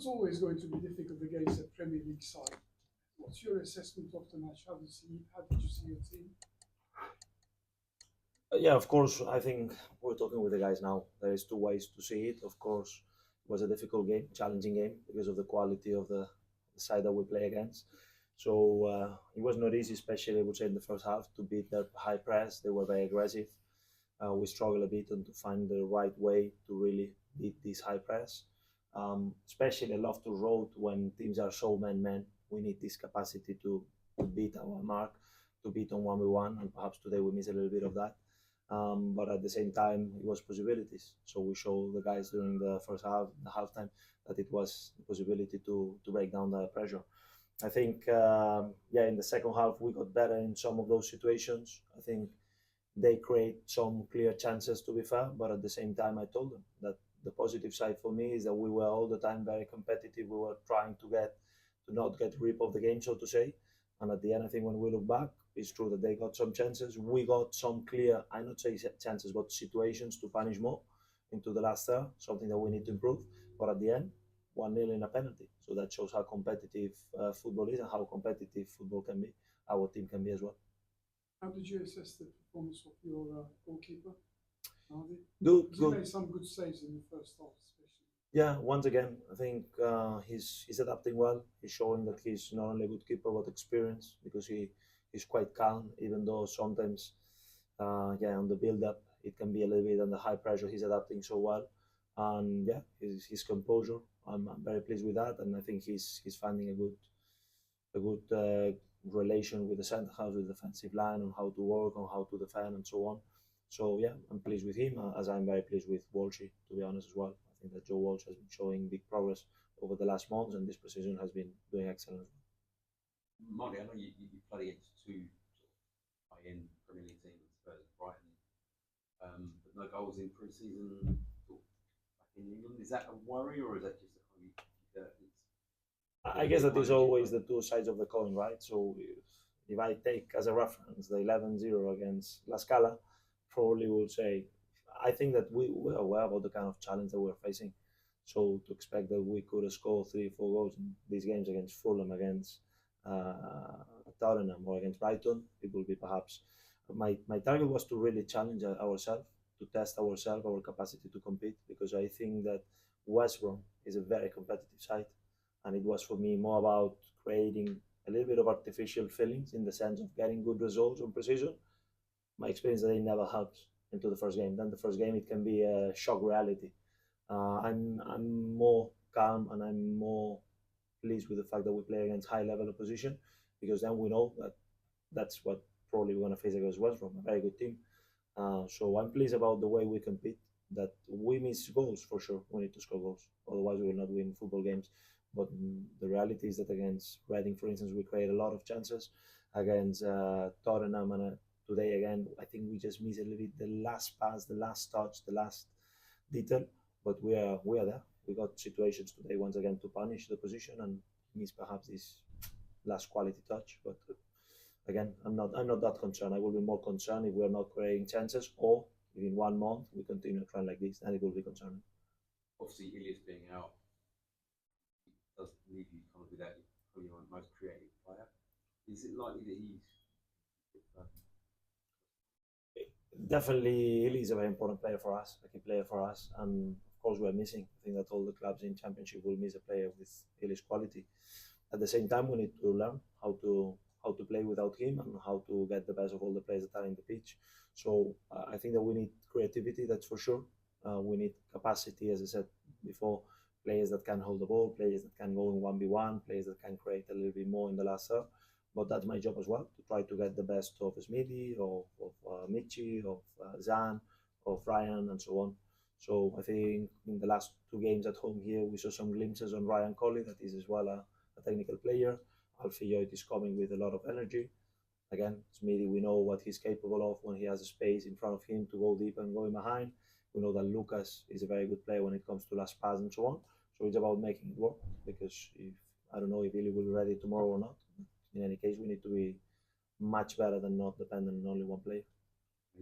it's always going to be difficult against a Premier League side. What's your assessment of the match? How did you see your team? Yeah, of course. I think we're talking with the guys now. There is two ways to see it. Of course, it was a difficult game, challenging game because of the quality of the side that we play against. So it was not easy, especially I would say in the first half, to beat their high press. They were very aggressive. We struggled a bit on to find the right way to really beat this high press. Especially at Loftus Road when teams are so man-man, we need this capacity to beat our mark, to beat on 1v1, and perhaps today we miss a little bit of that. But at the same time, it was possibilities. So we showed the guys during the first half, the halftime, that it was the possibility to break down the pressure. I think, yeah, in the second half, we got better in some of those situations. I think they create some clear chances, to be fair, but at the same time, I told them that the positive side for me is that we were all the time very competitive. We were trying to not get rid of the game, so to say. And at the end, I think when we look back, it's true that they got some chances. We got some clear, I not say chances, but situations to punish more into the last third, something that we need to improve. But at the end, 1-0 in a penalty. So that shows how competitive football is and how competitive football can be, our team can be as well. How did you assess the performance of your goalkeeper, Nardi? Good. He made some good saves in the first half, especially. Yeah, once again, I think he's adapting well. He's showing that he's not only a good keeper but experienced because he's quite calm, even though sometimes, yeah, on the build-up it can be a little bit under high pressure. He's adapting so well, and yeah, his composure. I'm very pleased with that, and I think he's finding a good relation with the centre half, with the defensive line, on how to work, on how to defend, and so on. So yeah, I'm pleased with him, as I'm very pleased with Walshy, to be honest, as well. I think that Joe Walsh has been showing big progress over the last months, and this preseason has been doing excellent. Marty, I know you played against two high-end Premier League teams, Spurs and Brighton, but no goals in pre-season back in England. Is that a worry, or is that just a kind of I guess that is always the two sides of the coin, right? So if I take as a reference the 11-0 against La Scala, probably would say, I think that we're aware about the kind of challenge that we're facing. So to expect that we could score 3 or 4 goals in these games against Fulham, against Tottenham, or against Brighton, it will be perhaps. My target was to really challenge ourselves, to test ourselves, our capacity to compete, because I think that West Brom is a very competitive side, and it was for me more about creating a little bit of artificial feelings in the sense of getting good results on precision. My experience that it never helps into the first game. Then the first game it can be a shock reality. I'm more calm and I'm more pleased with the fact that we play against high level opposition, because then we know that that's what probably we're going to face against West Brom, a very good team. So I'm pleased about the way we compete. That we miss goals for sure. We need to score goals, otherwise we will not win football games. But the reality is that against Reading, for instance, we create a lot of chances. Against Tottenham and today again, I think we just miss a little bit the last pass, the last touch, the last detail. But we are there. We got situations today once again to punish the position and miss perhaps this last quality touch. But again, I'm not that concerned. I will be more concerned if we are not creating chances, or if in 1 month we continue trying like this, then it will be concerning. Obviously, Ilias being out does leave you kind of without your most creative player. Is it likely that he's Definitely, Ili is a very important player for us, a key player for us, and of course we're missing. I think that all the clubs in Championship will miss a player with Ili's quality. At the same time, we need to learn how to play without him and how to get the best of all the players that are in the pitch. So I think that we need creativity, that's for sure. We need capacity, as I said before, players that can hold the ball, players that can go in 1v1, players that can create a little bit more in the last third. But that's my job as well, to try to get the best of Smithy, of Michi, of Zan, of Ryan, and so on. So I think in the last 2 games at home here, we saw some glimpses on Ryan Colley, that is as well a technical player. Alfie Yoit is coming with a lot of energy. Again, Smithy, we know what he's capable of when he has a space in front of him to go deep and go in behind. We know that Lucas is a very good player when it comes to last pass and so on. So it's about making it work, because I don't know if Ili will be ready tomorrow or not. In any case, we need to be much better than not dependent on only one player.